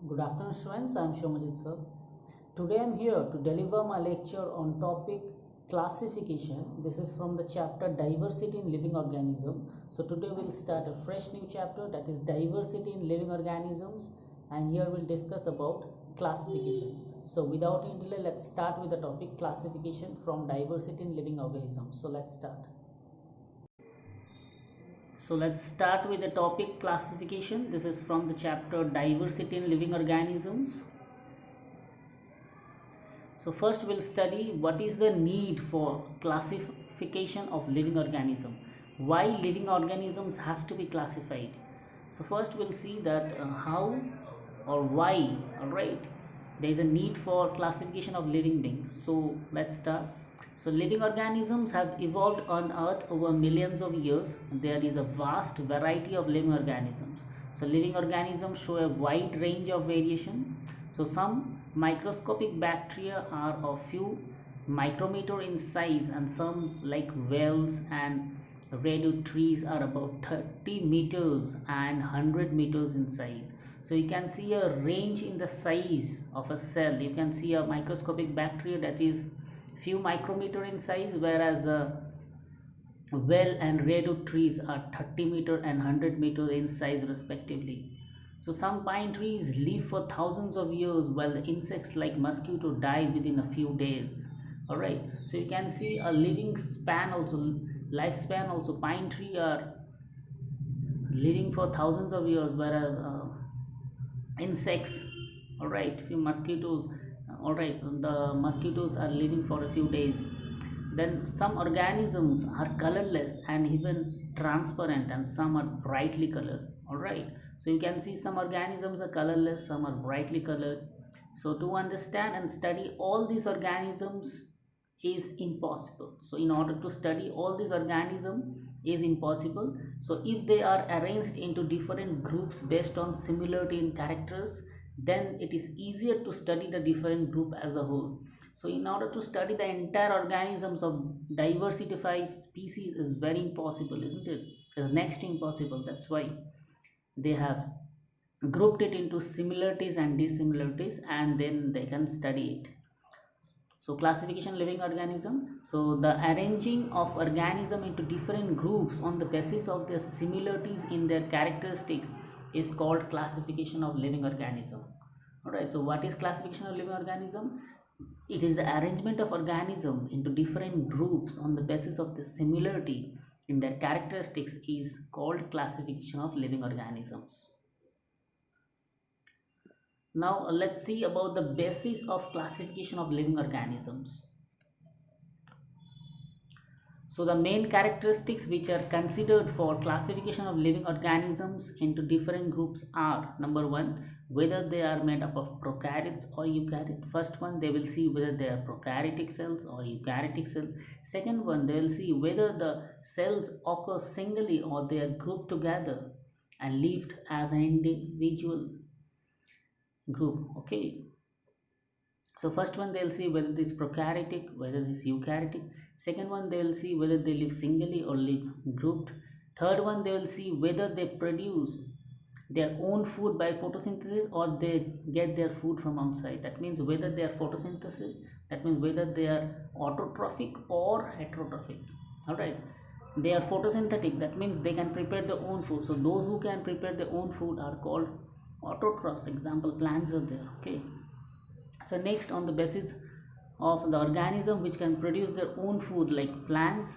Good afternoon students, I am Shomajit sir. Today I am here to deliver my lecture on topic classification. This is from the chapter diversity in living organism. So today we will start a fresh new chapter, that is diversity in living organisms, and here we will discuss about classification. So without any delay, let's start with the topic classification from diversity in living organisms. So let's start. So let's start with the topic classification. This is from the chapter diversity in living organisms. So first we'll study what is the need for classification of living organism. Why living organisms has to be classified. So first we'll see that how or why, alright, there is a need for classification of living beings. So let's start. So living organisms have evolved on earth over millions of years. There is a vast variety of living organisms. So living organisms show a wide range of variation. So some microscopic bacteria are of few micrometer in size, and some like whales and redwood trees are about 30 meters and 100 meters in size. So you can see a range in the size of a cell. You can see a microscopic bacteria that is few micrometer in size, whereas the well and redwood trees are 30 meter and 100 meter in size respectively. So some pine trees live for thousands of years, while the insects like mosquito die within a few days. Alright, so you can see a living span also, lifespan also. Pine tree are living for thousands of years, whereas insects, alright, few mosquitoes, alright, the mosquitoes are living for a few days. Then some organisms are colorless and even transparent, and some are brightly colored. Alright, so you can see some organisms are colorless, some are brightly colored. So to understand and study all these organisms is impossible. So in order to study all these organisms is impossible. So if they are arranged into different groups based on similarity in characters, then it is easier to study the different group as a whole. So in order to study the entire organisms of diversified species is very impossible, isn't it? Is next to impossible. That's why they have grouped it into similarities and dissimilarities, and then they can study it. So classification living organism. So the arranging of organism into different groups on the basis of their similarities in their characteristics is called classification of living organism. Alright, so what is classification of living organism? It is the arrangement of organism into different groups on the basis of the similarity in their characteristics is called classification of living organisms. Now let's see about the basis of classification of living organisms. So the main characteristics which are considered for classification of living organisms into different groups are: number one, whether they are made up of prokaryotes or eukaryote. First one, they will see whether they are prokaryotic cells or eukaryotic cells. Second one, they will see whether the cells occur singly or they are grouped together and lived as an individual group. Okay, so first one, they'll see whether this prokaryotic, whether this eukaryotic. Second one, they will see whether they live singly or live grouped. Third one, they will see whether they produce their own food by photosynthesis or they get their food from outside. That means whether they are photosynthesis, that means whether they are autotrophic or heterotrophic. Alright, they are photosynthetic, that means they can prepare their own food. So those who can prepare their own food are called autotrophs. Example, plants are there. Okay, so next, on the basis of the organism which can produce their own food like plants,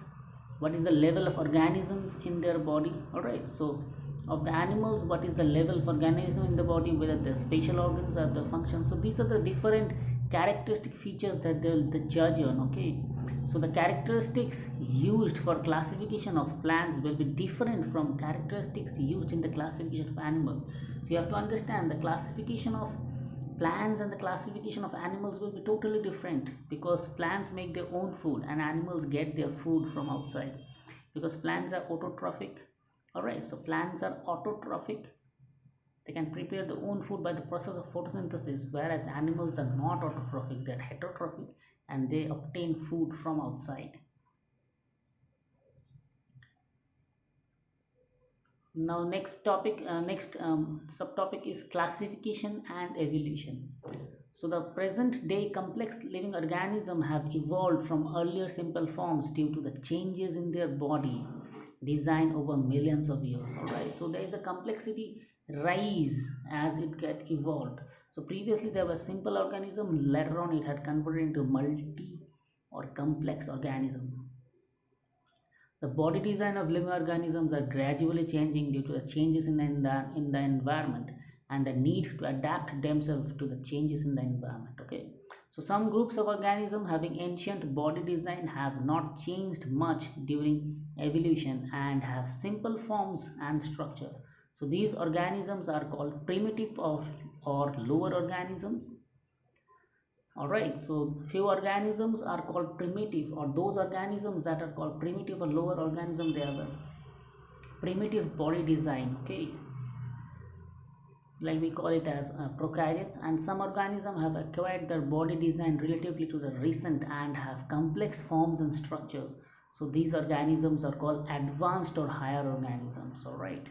what is the level of organisms in their body? Alright, so of the animals, what is the level of organism in the body, whether the spatial organs or the functions. So these are the different characteristic features that they'll judge on. Okay, so the characteristics used for classification of plants will be different from characteristics used in the classification of animals. So you have to understand the classification of plants and the classification of animals will be totally different, because plants make their own food and animals get their food from outside, because plants are autotrophic. Alright, so plants are autotrophic, they can prepare their own food by the process of photosynthesis, whereas animals are not autotrophic, they are heterotrophic and they obtain food from outside. Now next subtopic is classification and evolution. So the present day complex living organisms have evolved from earlier simple forms due to the changes in their body design over millions of years. All right, so there is a complexity rise as it get evolved. So previously there was simple organism, later on it had converted into multi or complex organism. The body design of living organisms are gradually changing due to the changes in the environment and the need to adapt themselves to the changes in the environment. Okay, so some groups of organisms having ancient body design have not changed much during evolution and have simple forms and structure. So these organisms are called primitive or lower organisms. All right, so few organisms are called primitive, or those organisms that are called primitive or lower organism, they have a primitive body design. Okay, like we call it as prokaryotes, and some organisms have acquired their body design relatively to the recent and have complex forms and structures. So these organisms are called advanced or higher organisms. All right,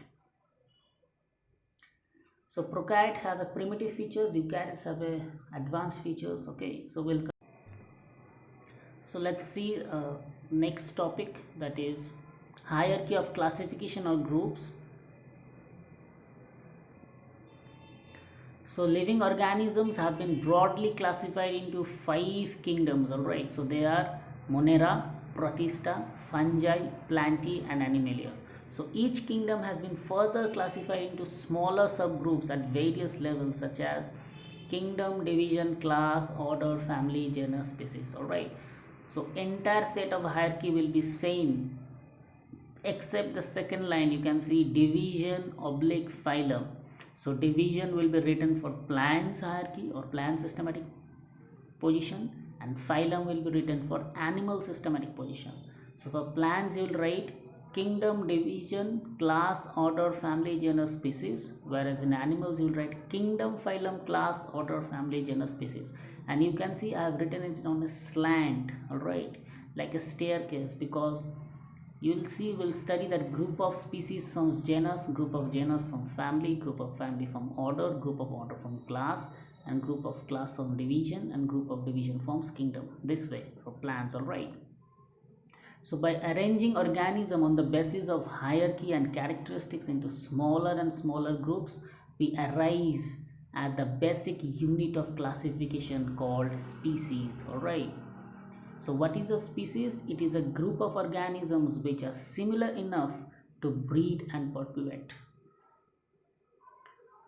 so prokaryotes have a primitive features, eukaryotes have a advanced features. Okay, so we'll so let's see next topic, that is hierarchy of classification or groups. So living organisms have been broadly classified into five kingdoms. All right, so they are Monera, Protista, Fungi, Plantae, and Animalia. So each kingdom has been further classified into smaller subgroups at various levels, such as kingdom, division, class, order, family, genus, species. All right, so entire set of hierarchy will be same except the second line. You can see division oblique phylum. So division will be written for plants hierarchy or plant systematic position, and phylum will be written for animal systematic position. So for plants you will write kingdom, division, class, order, family, genus, species, whereas in animals you will write kingdom, phylum, class, order, family, genus, species. And you can see I have written it on a slant, all right, like a staircase, because you will see we'll study that group of species from genus, group of genus from family, group of family from order, group of order from class, and group of class from division, and group of division forms kingdom, this way for plants. All right, so by arranging organism on the basis of hierarchy and characteristics into smaller and smaller groups, we arrive at the basic unit of classification called species. All right, so what is a species? It is a group of organisms which are similar enough to breed and perpetuate.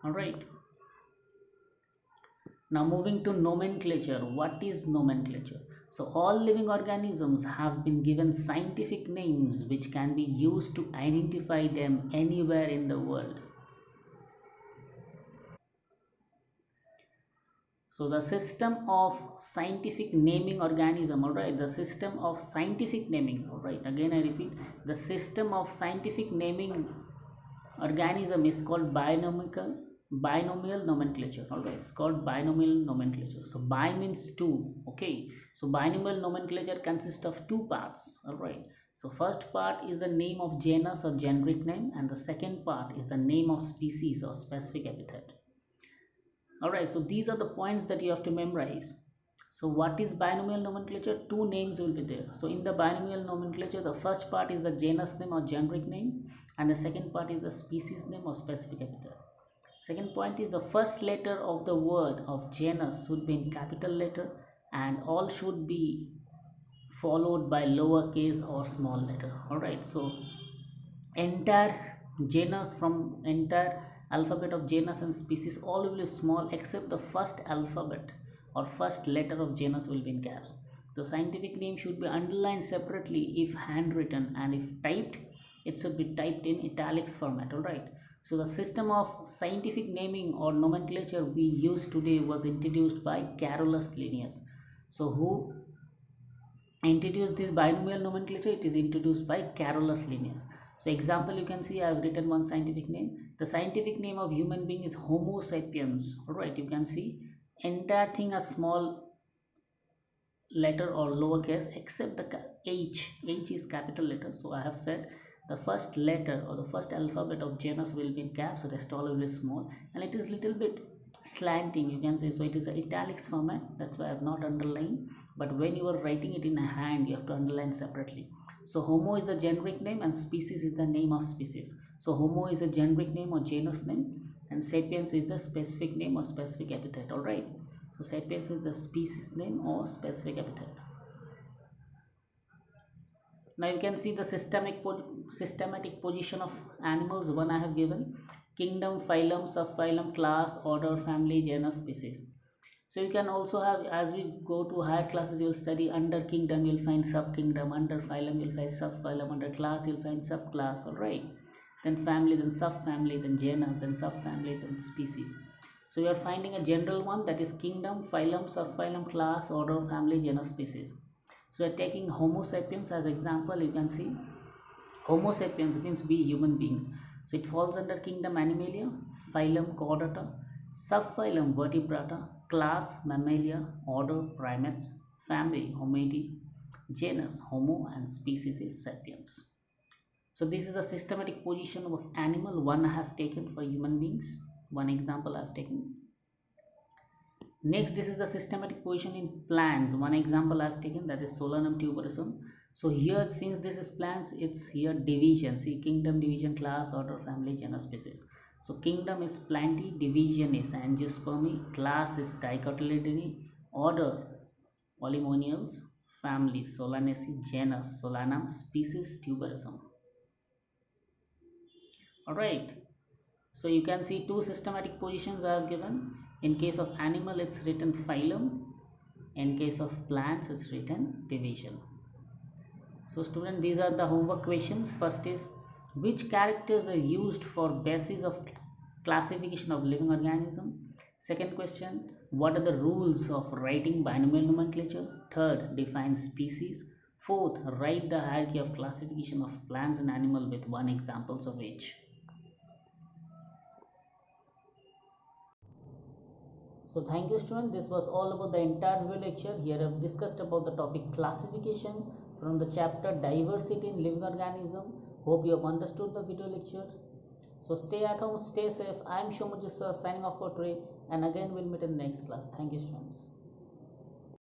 All right. Now moving to nomenclature. What is nomenclature? So all living organisms have been given scientific names which can be used to identify them anywhere in the world. So the system of scientific naming organism, all right, the system of scientific naming, all right, again I repeat, the system of scientific naming organism is called binomial nomenclature. All right, it's called binomial nomenclature. So bi means two. Okay, so binomial nomenclature consists of two parts. All right, so first part is the name of genus or generic name, and the second part is the name of species or specific epithet. All right, so these are the points that you have to memorize. So what is binomial nomenclature? Two names will be there. So in the binomial nomenclature, the first part is the genus name or generic name, and the second part is the species name or specific epithet. Second point is the first letter of the word of genus should be in capital letter, and all should be followed by lowercase or small letter. All right, so entire genus, from entire alphabet of genus and species, all will be small except the first alphabet or first letter of genus will be in caps. The scientific name should be underlined separately if handwritten, and if typed it should be typed in italics format. All right, so the system of scientific naming or nomenclature we use today was introduced by Carolus Linnaeus. So who introduced this binomial nomenclature? It is introduced by Carolus Linnaeus. So example, you can see I have written one scientific name. The scientific name of human being is Homo sapiens. All right, you can see entire thing a small letter or lowercase except the H. H is capital letter. So I have said the first letter or the first alphabet of genus will be in caps, rest all will be small, and it is little bit slanting, you can say. So it is a italics format, that's why I have not underlined. But when you are writing it in a hand, you have to underline separately. So Homo is the generic name and species is the name of species. So Homo is a generic name or genus name, and Sapiens is the specific name or specific epithet. All right, so Sapiens is the species name or specific epithet. Now you can see the systematic position of animals. One I have given: kingdom, phylum, subphylum, class, order, family, genus, species. So you can also have, as we go to higher classes, you will study under kingdom, you'll find subkingdom, under phylum, you'll find subphylum, under class, you'll find subclass. All right, then family, then subfamily, then genus, then subfamily, then species. So we are finding a general one, that is kingdom, phylum, subphylum, class, order, family, genus, species. So we are taking Homo sapiens as example. You can see Homo sapiens means we human beings. So it falls under kingdom Animalia, phylum Chordata, subphylum Vertebrata, class Mammalia, order Primates, family Hominidae, genus Homo, and species is Sapiens. So this is a systematic position of animal. One I have taken for human beings. One example I have taken. Next, this is the systematic position in plants. One example I have taken, that is Solanum tuberosum. So here, since this is plants, it's here division. See, kingdom, division, class, order, family, genus, species. So kingdom is Plantae, division is Angiospermae, class is Dicotyledonea, order Polynomials, family Solanaceae, genus Solanum, species tuberosum. Alright, so you can see two systematic positions I have given. In case of animal, it's written phylum. In case of plants, it's written division. So student, these are the homework questions. First is, which characters are used for basis of classification of living organism? Second question, what are the rules of writing binomial nomenclature? Third, define species. Fourth, write the hierarchy of classification of plants and animal with one examples of each. So thank you student, this was all about the entire video lecture. Here I have discussed about the topic classification from the chapter diversity in living organism. Hope you have understood the video lecture. So stay at home, stay safe. I am Shomujit sir signing off for today, and again we'll meet in the next class. Thank you students.